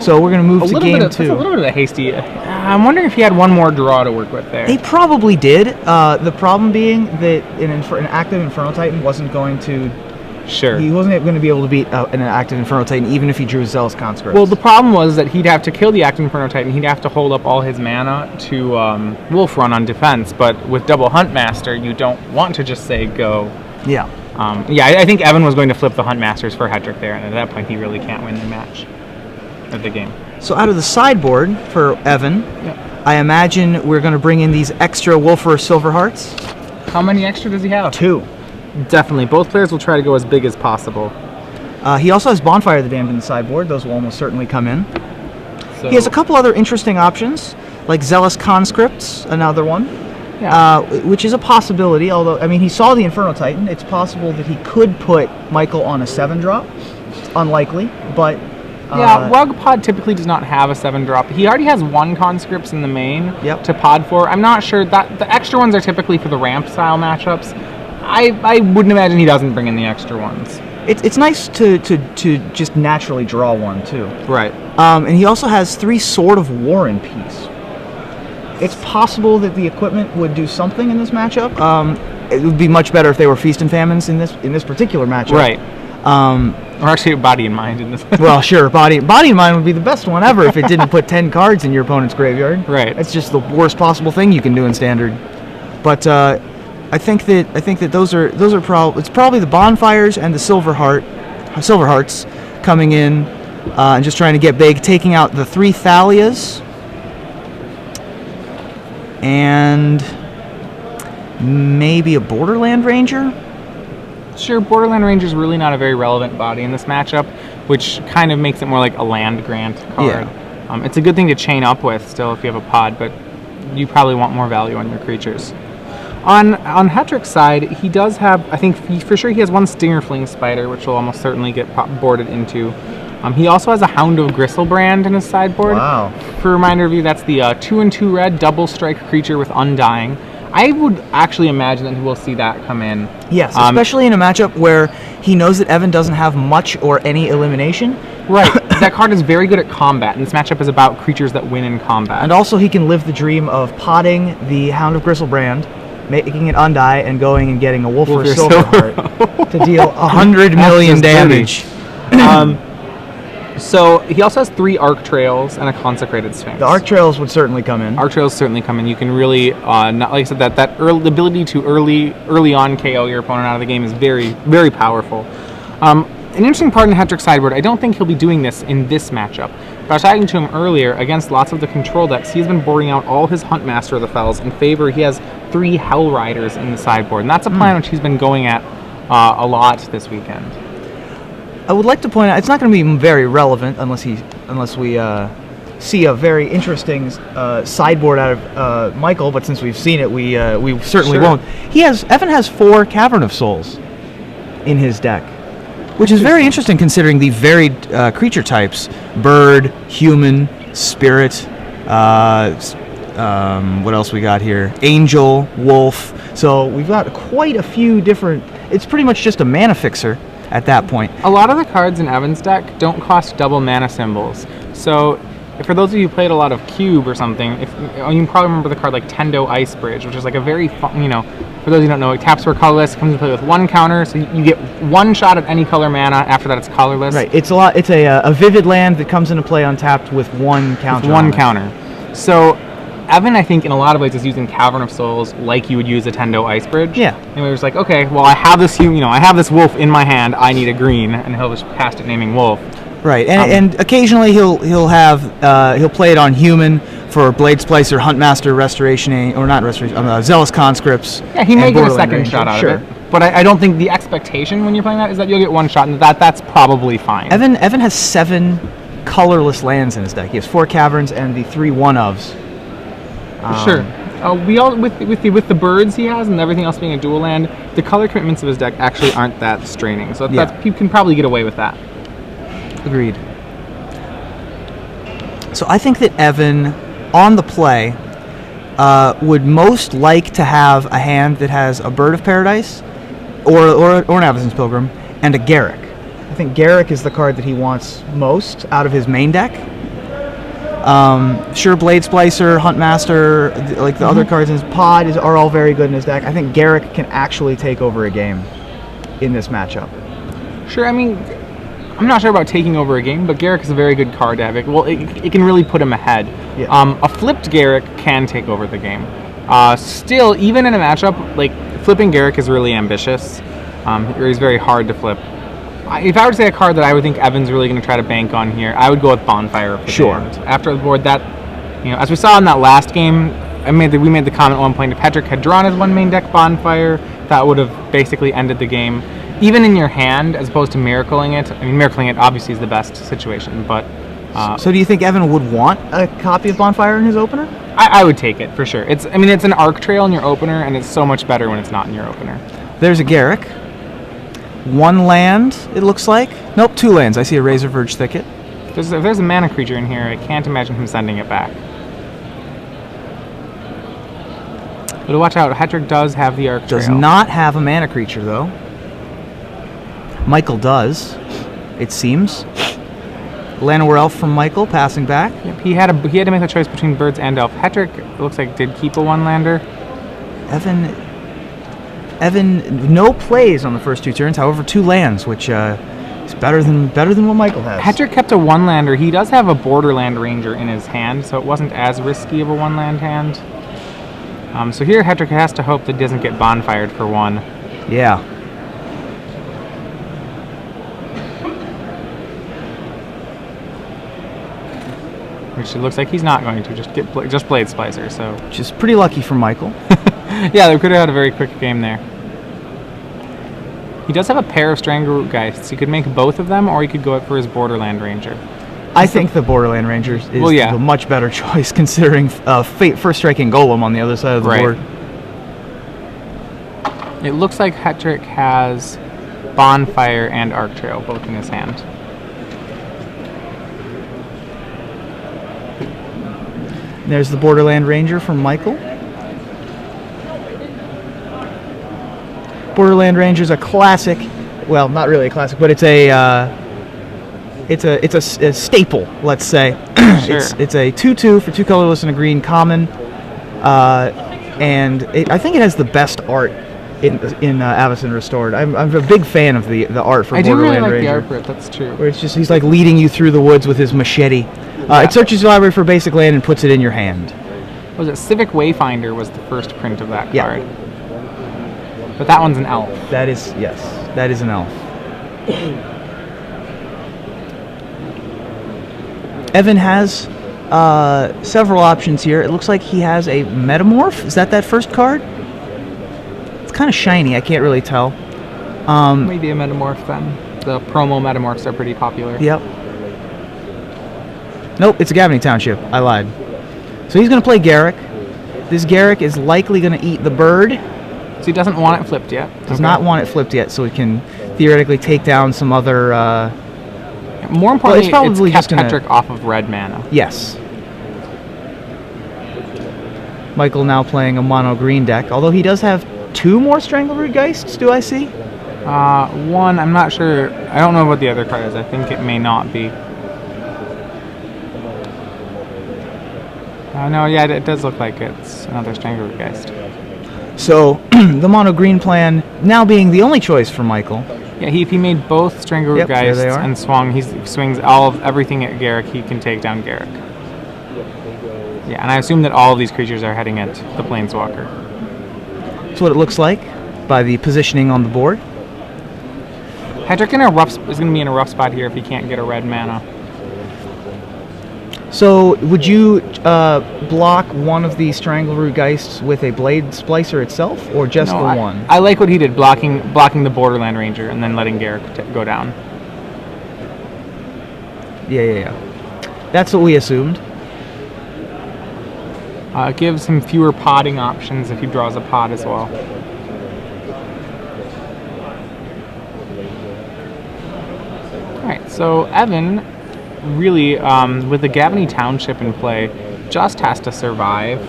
So we're going to move to game 2. That's a little bit of a hasty. I'm wondering if he had one more draw to work with there. He probably did. The problem being that an active Inferno Titan wasn't going to... Sure. He wasn't going to be able to beat an active Inferno Titan even if he drew Zealous Conscripts. Well, the problem was that he'd have to kill the active Inferno Titan. He'd have to hold up all his mana to Wolf Run on defense. But with double Huntmaster, you don't want to just say go. Yeah. I think Evan was going to flip the Huntmasters for Hetrick there, and at that point he really can't win the match. Of the game. So out of the sideboard for Evan, I imagine we're going to bring in these extra Wolfer Silver Hearts. How many extra does he have? 2. Definitely. Both players will try to go as big as possible. He also has Bonfire of the Damned in the sideboard. Those will almost certainly come in. So he has a couple other interesting options, like Zealous Conscripts, another one, which is a possibility, although, I mean, he saw the Inferno Titan. It's possible that he could put Michael on a 7-drop. It's unlikely, but... Rugpod typically does not have a 7-drop. He already has 1 conscripts in the main to pod for. I'm not sure that the extra ones are typically for the ramp style matchups. I wouldn't imagine he doesn't bring in the extra ones. It's nice to just naturally draw one too. Right. And he also has 3 Sword of War in Peace. It's possible that the equipment would do something in this matchup. It would be much better if they were Feast and Famines in this particular matchup. Right. Or actually, Body and Mind in this. Well, sure, Body and Mind would be the best one ever if it didn't put 10 cards in your opponent's graveyard. Right. That's just the worst possible thing you can do in Standard. But I think that those are it's probably the Bonfires and the Silver Hearts coming in and just trying to get big, taking out the 3 Thalias and maybe a Borderland Ranger. Sure, Borderland Ranger is really not a very relevant body in this matchup, which kind of makes it more like a land grant card. Yeah. It's a good thing to chain up with still if you have a pod, but you probably want more value on your creatures. On Hetrick's side, he does have, I think for sure he has 1 Stinger Fling Spider, which will almost certainly get boarded into. He also has a Hound of Gristlebrand in his sideboard. Wow. For a reminder of you, that's the 2/2 red double strike creature with Undying. I would actually imagine that we'll see that come in. Yes, especially in a matchup where he knows that Evan doesn't have much or any elimination. Right. That card is very good at combat, and this matchup is about creatures that win in combat. And also he can live the dream of potting the Hound of Gristlebrand, making it undie, and going and getting a Wolfer Silverheart to deal 100 million damage. So he also has 3 Arc Trails and a Consecrated Sphinx. The Arc Trails would certainly come in. Arc Trails certainly come in. You can really, like I said, the ability to early on KO your opponent out of the game is very, very powerful. An interesting part in Hetrick's sideboard, I don't think he'll be doing this in this matchup. But I was talking to him earlier, against lots of the control decks, he's been boarding out all his Huntmaster of the Fells in favor. He has 3 Hell Riders in the sideboard, and that's a plan which he's been going at a lot this weekend. I would like to point out, it's not going to be very relevant unless we see a very interesting sideboard out of Michael, but since we've seen it, we certainly won't. Evan has 4 Cavern of Souls in his deck, which is very interesting considering the varied creature types: bird, human, spirit. What else we got here? Angel, wolf. So we've got quite a few different. It's pretty much just a mana fixer at that point. A lot of the cards in Evan's deck don't cost double mana symbols. So for those of you who played a lot of Cube or something, you can probably remember the card like Tendo Ice Bridge, which is like a very fun, for those who don't know, it taps for colorless, it comes into play with 1 counter, so you get 1 shot at any color mana. After that, it's colorless. Right. It's a vivid land that comes into play untapped with 1 counter. With 1 counter. So Evan, I think, in a lot of ways, is using Cavern of Souls like you would use a Tendo Ice Bridge. Yeah. And we was like, okay, well, I have this, I have this wolf in my hand. I need a green, and he'll just cast it naming wolf. Right, and occasionally he'll play it on human for Blade Splicer, Huntmaster, Restoration, or not Restoration, Zealous Conscripts. Yeah, he may get a second shot out of it. But I don't think the expectation when you're playing that is that you'll get 1 shot, and that's probably fine. Evan has 7 colorless lands in his deck. He has 4 caverns and the 3 one-ofs. Sure. We all with the birds he has and everything else being a dual land, the color commitments of his deck actually aren't that straining. So you can probably get away with that. Agreed. So I think that Evan, on the play, would most like to have a hand that has a Bird of Paradise, or an Avacyn's Pilgrim, and a Garruk. I think Garruk is the card that he wants most out of his main deck. Sure, Blade Splicer, Huntmaster, like the other cards in his pod are all very good in his deck. I think Garrick can actually take over a game in this matchup. Sure, I mean, I'm not sure about taking over a game, but Garrick is a very good card to have. It can really put him ahead. Yeah. A flipped Garrick can take over the game. Still, even in a matchup, like, flipping Garrick is really ambitious. He's very hard to flip. If I were to say a card that I would think Evan's really going to try to bank on here, I would go with Bonfire of the Damned. After the board, that, as we saw in that last game, we made the comment at one point, if Hetrick had drawn his one main deck Bonfire, that would have basically ended the game. Even in your hand, as opposed to miracling it. I mean, miracling it obviously is the best situation, but... so do you think Evan would want a copy of Bonfire in his opener? I would take it, for sure. It's an Arc Trail in your opener, and it's so much better when it's not in your opener. There's a Garrick. 1 land, it looks like. Nope, 2 lands. I see a Razor Verge Thicket. If there's a mana creature in here, I can't imagine him sending it back. But watch out, Hetrick does have the Arc Trail. Does not have a mana creature, though. Michael does, it seems. Llanowar Elf from Michael, passing back. Yep, he had to make the choice between birds and elf. Hetrick, it looks like, did keep a 1-lander. Evan, no plays on the first 2 turns. However, 2 lands, which is better than what Michael has. Hetrick kept a 1-lander. He does have a Borderland Ranger in his hand, so it wasn't as risky of a 1-land hand. So here, Hetrick has to hope that he doesn't get bonfired for 1. Yeah. Which it looks like he's not going to just Blade Splicer. So which is pretty lucky for Michael. Yeah, they could have had a very quick game there. He does have a pair of Strangleroot Geists. He could make both of them, or he could go for his Borderland Ranger. I think the Borderland Ranger is the much better choice, considering First Striking Golem on the other side of the board. It looks like Hetrick has Bonfire and Arc Trail both in his hand. There's the Borderland Ranger from Michael. Borderland Ranger is a classic. Well, not really a classic, but it's a staple. Let's say. Sure. It's a 2/2 for 2 colorless and a green common, and I think it has the best art in Avacyn Restored. I'm a big fan of the art for Borderland Ranger. I do really like the art for it. That's true. Where it's just he's like leading you through the woods with his machete. It searches your library for basic land and puts it in your hand. Was it Civic Wayfinder was the first print of that card? But that one's an elf. That is an elf. Evan has several options here. It looks like he has a Metamorph. Is that first card? It's kind of shiny. I can't really tell. Maybe a Metamorph then. The promo Metamorphs are pretty popular. Yep. Nope, it's a Gavany Township. I lied. So he's going to play Garrick. This Garrick is likely going to eat the bird. So he doesn't want it flipped yet. Does not want it flipped yet, so he can theoretically take down some other... More importantly, it's kept Hetrick off of red mana. Yes. Michael now playing a mono green deck, although he does have 2 more Strangleroot Geists, do I see? 1, I'm not sure. I don't know what the other card is. I think it may not be. No, yeah, it does look like it's another Strangleroot Geist. So, the mono green plan now being the only choice for Michael. Yeah, if he made both Strangleroot Geists and swings everything at Garrick, he can take down Garrick. Yeah, and I assume that all of these creatures are heading at the Planeswalker. That's what it looks like by the positioning on the board. Hetrick is going to be in a rough spot here if he can't get a red mana. So, would you block one of the Strangleroot Geists with a Blade Splicer itself, or just the one? I like what he did, blocking the Borderland Ranger and then letting Garrick go down. Yeah. That's what we assumed. It gives him fewer potting options if he draws a pot as well. Alright, so Evan... really, with the Gavany Township in play, just has to survive.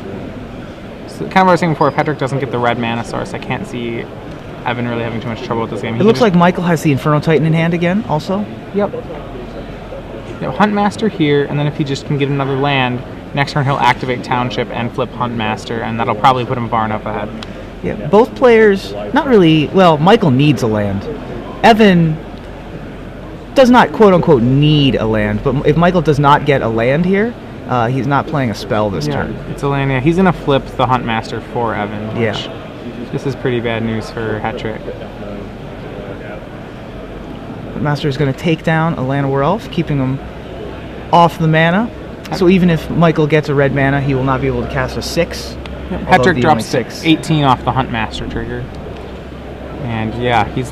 So kind of what I was saying before, if Hetrick doesn't get the red mana source, I can't see Evan really having too much trouble with this game. It looks like Michael has the Inferno Titan in hand again, also. Yep. Huntmaster here, and then if he just can get another land, next turn he'll activate Township and flip Huntmaster, and that'll probably put him far enough ahead. Yeah, both players, not really, well, Michael needs a land. Evan does not quote-unquote need a land, but if Michael does not get a land here, he's not playing a spell this turn. It's a land, yeah. He's going to flip the Huntmaster for Evan, which this is pretty bad news for Hetrick. Huntmaster is going to take down a Llanowar Elf, keeping him off the mana. So even if Michael gets a red mana, he will not be able to cast a 6. Hetrick drops 6. 18 off the Huntmaster trigger. And yeah, he's...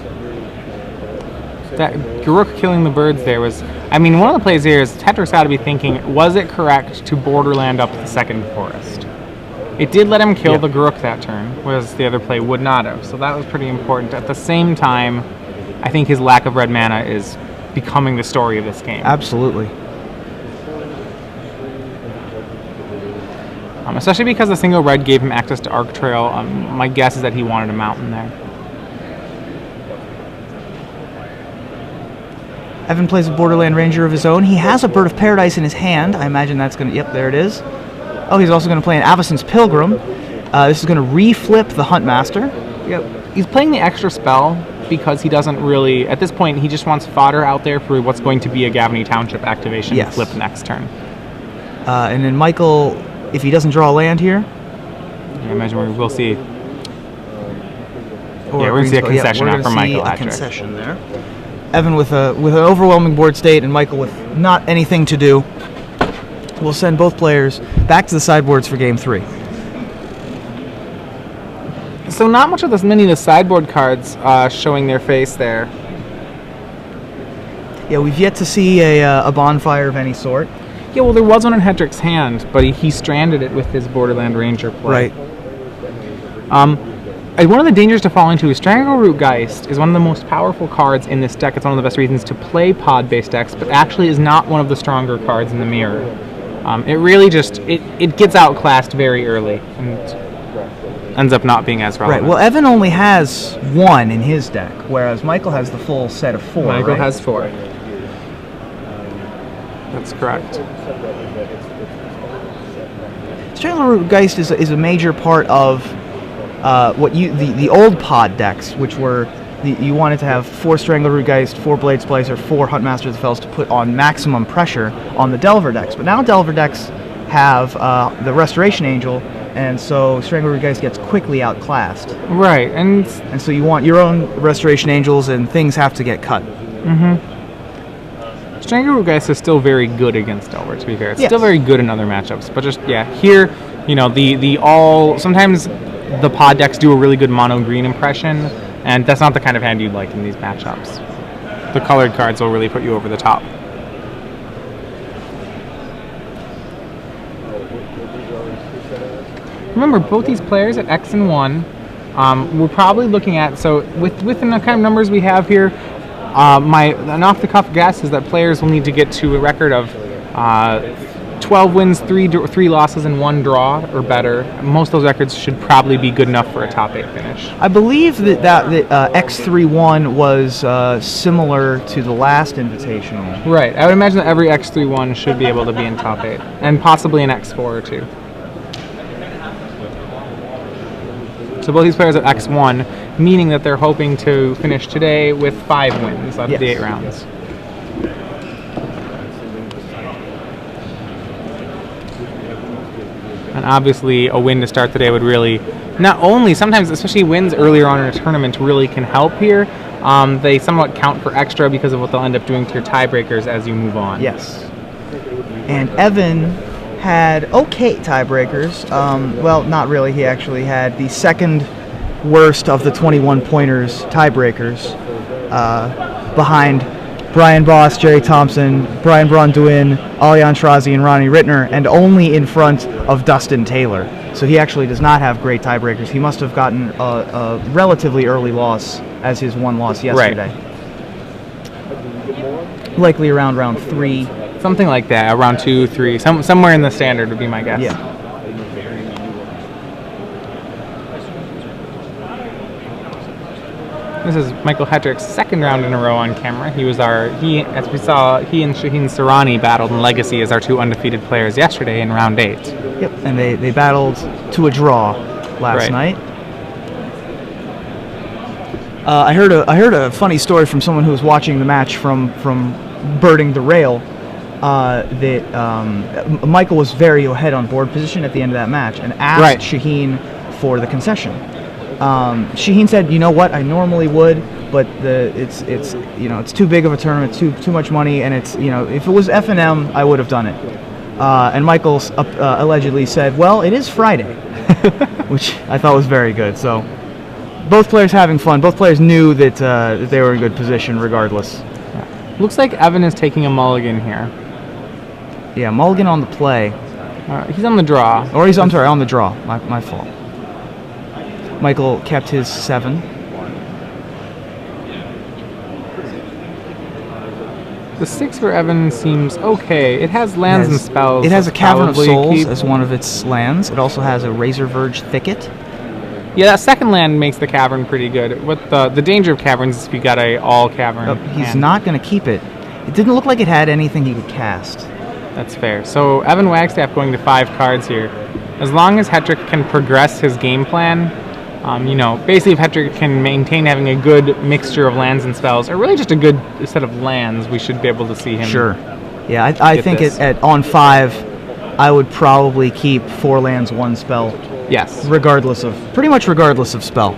That Garruk killing the birds there was... I mean, one of the plays here is Hetrick's got to be thinking, was it correct to borderland up the second forest? It did let him kill the Garruk that turn, whereas the other play would not have. So that was pretty important. At the same time, I think his lack of red mana is becoming the story of this game. Absolutely. Especially because the single red gave him access to Arc Trail. My guess is that he wanted a mountain there. Evan plays a Borderland Ranger of his own. He has a Bird of Paradise in his hand. I imagine that's going to... Yep, there it is. Oh, he's also going to play an Avacyn's Pilgrim. This is going to re-flip the Huntmaster. Yep. He's playing the extra spell because he doesn't really... At this point, he just wants fodder out there for what's going to be a Gavany Township activation to flip next turn. And then Michael, if he doesn't draw a land here... I imagine we'll see... we're going to see a concession out from Michael Hetrick. Concession there. Evan with an overwhelming board state and Michael with not anything to do. We'll send both players back to the sideboards for game 3. So not much of many of the sideboard cards showing their face there. Yeah, we've yet to see a bonfire of any sort. Yeah, well, there was one in Hetrick's hand, but he stranded it with his Borderland Ranger play. Right. One of the dangers to fall into is Strangleroot Geist is one of the most powerful cards in this deck. It's one of the best reasons to play pod-based decks, but actually is not one of the stronger cards in the mirror. It really just, it gets outclassed very early and ends up not being as relevant. Right, well, Evan only has 1 in his deck, whereas Michael has the full set of 4, Michael has 4. That's correct. Strangleroot Geist is a major part of the old pod decks, which were you wanted to have 4 Strangleroot Geist, 4 Blade Splicer, 4 Huntmaster of the Fells to put on maximum pressure on the Delver decks. But now Delver decks have the Restoration Angel, and so Strangleroot Geist gets quickly outclassed. Right, and so you want your own Restoration Angels, and things have to get cut. Strangleroot Geist is still very good against Delver, to be fair. It's still very good in other matchups, but just here, sometimes the pod decks do a really good mono green impression, and that's not the kind of hand you'd like in these matchups. The colored cards will really put you over the top. Remember, both these players at X and 1, we're probably looking at, so within the kind of numbers we have here, an off-the-cuff guess is that players will need to get to a record of 12 wins, 3 losses, and 1 draw or better. Most of those records should probably be good enough for a top 8 finish. I believe that X3-1 was similar to the last Invitational. Right. I would imagine that every X3-1 should be able to be in top 8, and possibly an X4 or 2. So both these players at X1, meaning that they're hoping to finish today with 5 wins out of the 8 rounds. And obviously a win to start the day would really, not only, sometimes especially wins earlier on in a tournament really can help here. They somewhat count for extra because of what they'll end up doing to your tiebreakers as you move on. Yes. And Evan had okay tiebreakers. Well, not really. He actually had the second worst of the 21 pointers tiebreakers behind Brian Boss, Jerry Thompson, Brian Braun-Duin, Alian Shrazi, and Ronnie Rittner, and only in front of Dustin Taylor. So he actually does not have great tiebreakers. He must have gotten a relatively early loss as his one loss yesterday. Right. Likely around round 3. Something like that, around 2, 3, somewhere in the standard would be my guess. Yeah. This is Michael Hetrick's second round in a row on camera. As we saw, he and Shaheen Sarani battled in Legacy as our 2 undefeated players yesterday in round 8. Yep, and they battled to a draw last night. I heard a funny story from someone who was watching the match from birding the rail. That Michael was very ahead on board position at the end of that match and asked Shaheen for the concession. Shaheen said, "You know what? I normally would, but it's too big of a tournament, too much money, and if it was F&M, I would have done it." And Michael allegedly said, "Well, it is Friday," which I thought was very good. So both players having fun. Both players knew that they were in good position regardless. Looks like Evan is taking a mulligan here. Yeah, mulligan on the play. He's on the draw. Or I'm sorry, on the draw. My fault. Michael kept his 7. The 6 for Evan seems okay. It has lands and spells. It has a Cavern of Souls as one of its lands. It also has a Razor Verge Thicket. Yeah, that second land makes the Cavern pretty good. What the danger of Caverns is if you got a all Cavern. He's not going to keep it. It didn't look like it had anything he could cast. That's fair. So Evan Wagstaff going to 5 cards here. As long as Hetrick can progress his game plan, basically if Hetrick can maintain having a good mixture of lands and spells, or really just a good set of lands, we should be able to see him. Sure. Yeah, I think on 5, I would probably keep 4 lands, 1 spell. Yes. Pretty much regardless of spell.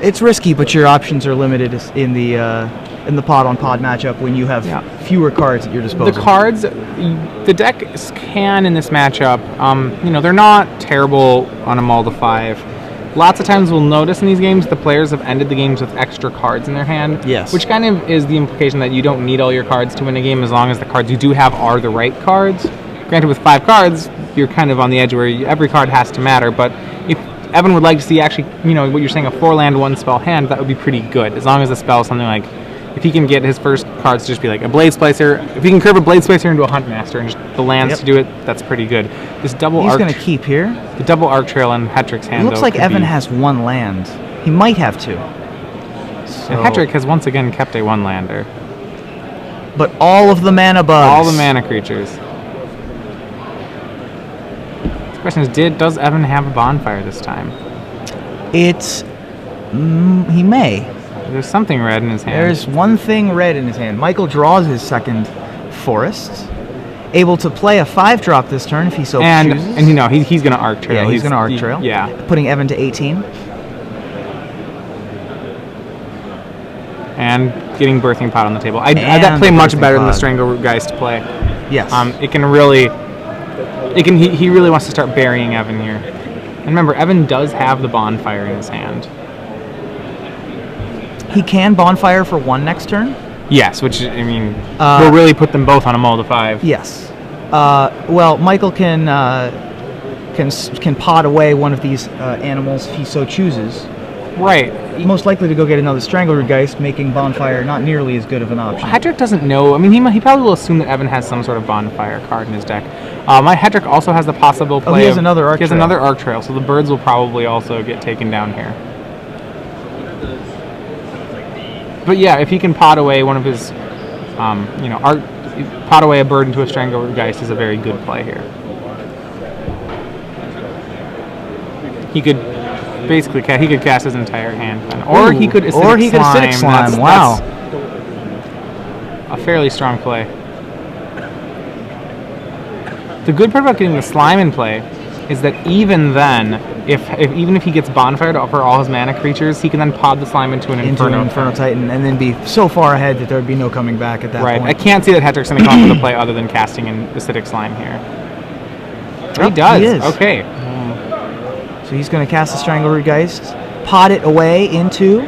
It's risky, but your options are limited in the pod-on-pod matchup when you have fewer cards at your disposal. The deck can in this matchup, they're not terrible on a mull to 5. Lots of times we'll notice in these games the players have ended the games with extra cards in their hand. Yes. Which kind of is the implication that you don't need all your cards to win a game as long as the cards you do have are the right cards. Granted, with 5 cards, you're kind of on the edge where every card has to matter, but if Evan would like to see actually, what you're saying, a 4-land, 1-spell hand, that would be pretty good, as long as the spell is something like, if he can get his first cards to just be like a Blade Splicer, if he can curve a Blade Splicer into a Huntmaster and just the lands to do it, that's pretty good. This double He's going to keep here. The double Arc Trail in Hetrick's hand, it looks like Evan has 1 land. He might have 2. So. And Hetrick has once again kept a 1-lander. But all of the mana bugs. All the mana creatures. The question is, does Evan have a bonfire this time? He may. There's something red in his hand. There's one thing red in his hand. Michael draws his second forest. Able to play a 5-drop this turn if he so chooses. And he's going to Arc Trail. Yeah, he's going to Arc Trail. Yeah. Putting Evan to 18. And getting Birthing Pod on the table. That play much better than the Strangleroot Geist play. Yes. It can really... He really wants to start burying Evan here. And remember, Evan does have the bonfire in his hand. He can bonfire for 1 next turn? Yes, which, will really put them both on a mull to 5. Yes. Well, Michael can pot away one of these animals if he so chooses. Right. Most likely to go get another Strangleroot Geist, making bonfire not nearly as good of an option. Hetrick doesn't know. He probably will assume that Evan has some sort of bonfire card in his deck. My Hetrick also has the possible play. He has another Arc Trail. He has another Arc Trail, so the birds will probably also get taken down here. But yeah, if he can pot away one of his, pot away a bird into a Strangleroot Geist is a very good play here. He could basically cast his entire hand, or he could acidic slime. Wow, that's a fairly strong play. The good part about getting the slime in play is that even then, even if he gets bonfired for all his mana creatures, he can then pod the slime into an Inferno Titan, and then be so far ahead that there would be no coming back at that point. Right. I can't see that Hetrick's going to come up with a play other than casting an acidic slime here. He does. He is. Okay. So he's going to cast the Strangleroot Geist, pod it away into...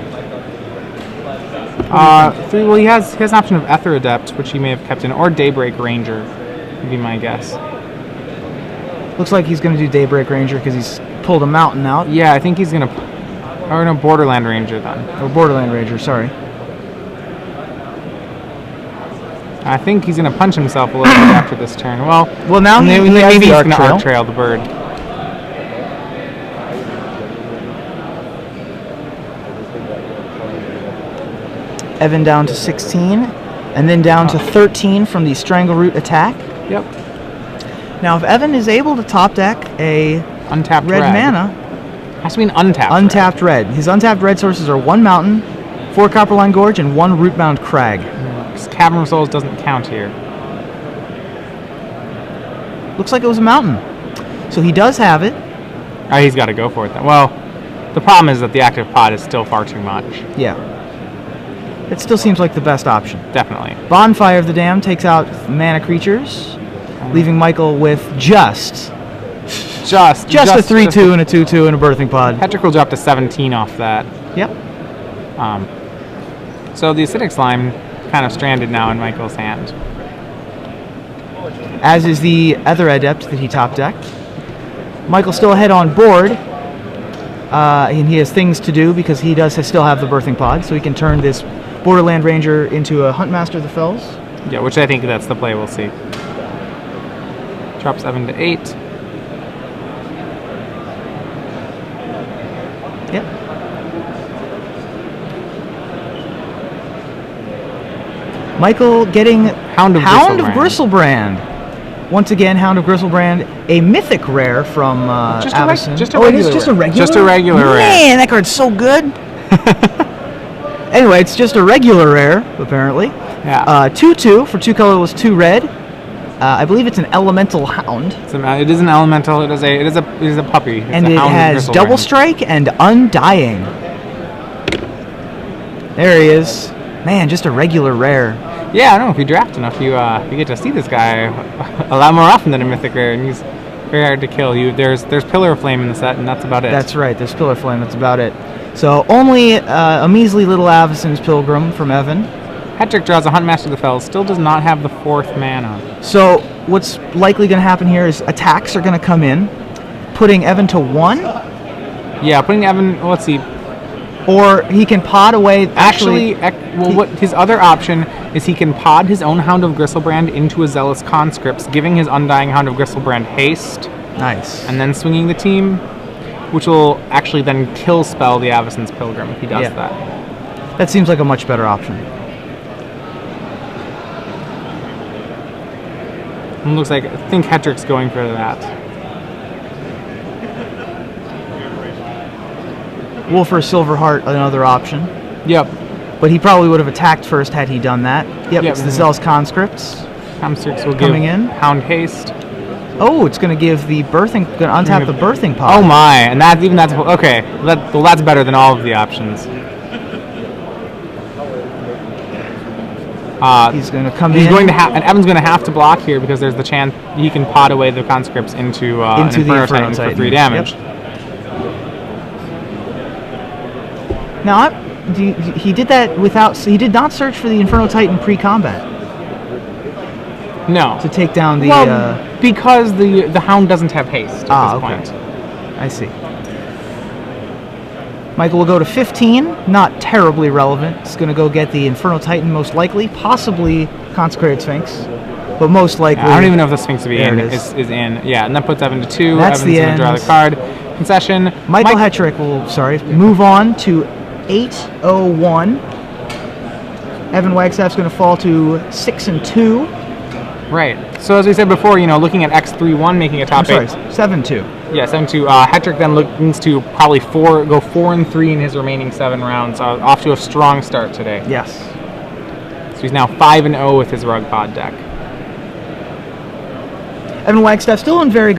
Well, he has an option of Ether Adept, which he may have kept in, or Daybreak Ranger, would be my guess. Looks like he's going to do Daybreak Ranger because he's pulled a mountain out. Yeah, I think he's going to... Or no, Borderland Ranger then. Or Borderland Ranger, sorry. I think he's going to punch himself a little bit after this turn. Well now maybe he's going to Arc Trail the bird. Evan down to 16, and then down to 13 from the Strangleroot attack. Yep. Now, if Evan is able to top deck a Untapped red mana, has to be an untapped. untapped red. His untapped red sources are 1 Mountain, 4 Copperline Gorge, and 1 Rootbound Crag. Cavern of Souls doesn't count here. Looks like it was a mountain. So he does have it. Oh, he's got to go for it then. Well, the problem is that the active pod is still far too much. Yeah. It still seems like the best option. Definitely. Bonfire of the Damned takes out mana creatures, leaving Michael with just a 3/2 and a 2/2 and a Birthing Pod. Hetrick will drop to 17 off that. Yep. So the Acidic Slime kind of stranded now in Michael's hand. As is the other Adept that he top decked. Michael's still ahead on board. And he has things to do because he does still have the Birthing Pod, so he can turn this Borderland Ranger into a Huntmaster of the Fells. Yeah, which I think that's the play we'll see. Drops Evan to 8. Yep. Michael getting Hound of Gristlebrand. Once again, Hound of Gristlebrand, a mythic rare from Avacyn. It is just a regular? Just a regular rare. Man, that card's so good. Anyway, it's just a regular rare, apparently. Yeah. 2/2 for 2 colorless, 2 red. I believe it's an elemental hound. It is an elemental. It is a puppy. It's and a it Hound has of double Gristlebrand. strike and undying. There he is. Man, just a regular rare. Yeah, I don't know. If you draft enough, you get to see this guy a lot more often than a mythic rare, and he's very hard to kill. There's Pillar of Flame in the set, and that's about it. That's right. There's Pillar Flame. That's about it. So only a measly little Avacyn's Pilgrim from Evan. Hetrick draws a Huntmaster of the Fells. Still does not have the 4th mana. So what's likely going to happen here is attacks are going to come in, putting Evan to 1. Yeah, putting Evan. Well, let's see. Or he can pod away. What his other option is, he can pod his own Hound of Gristlebrand into a Zealous Conscripts, giving his Undying Hound of Gristlebrand haste. Nice. And then swinging the team, which will actually then kill spell the Avacyn's Pilgrim if he does that. That seems like a much better option. It looks like, I think Hetrick's going for that. Wolfer Silverheart, another option. Yep. But he probably would have attacked first had he done that. Yep. It's the Zealous Conscripts. Conscripts will coming give in. Hound haste. Oh, it's going to give the Birthing, going to untap the Birthing Pod. Oh my, and that's okay. That's better than all of the options. He's going to come He's in. going to have, and Evan's going to have to block here because there's the chance he can pod away the conscripts into an Inferno Titan for 3 damage. Yep. Now, he did that without. He did not search for the Inferno Titan pre-combat. No. To take down the. Because the Hound doesn't have haste at this point. I see. Michael will go to 15. Not terribly relevant. He's going to go get the Inferno Titan, most likely, possibly Consecrated Sphinx, but most likely. I don't even know if the Sphinx to be in is in. Yeah, and that puts Evan to 2. That's Evan's the going to draw the card. Concession. Michael Hetrick will move on to 8/01. Evan Wagstaff's going to fall to 6/2. Right. So as we said before, looking at X3-1 making a top 8. 7/2. Yeah, 7/2. Hetrick then needs to probably go 4-3 in his remaining 7 rounds. Off to a strong start today. Yes. So he's now 5-0 with his Rug Pod deck. Evan Wagstaff still in very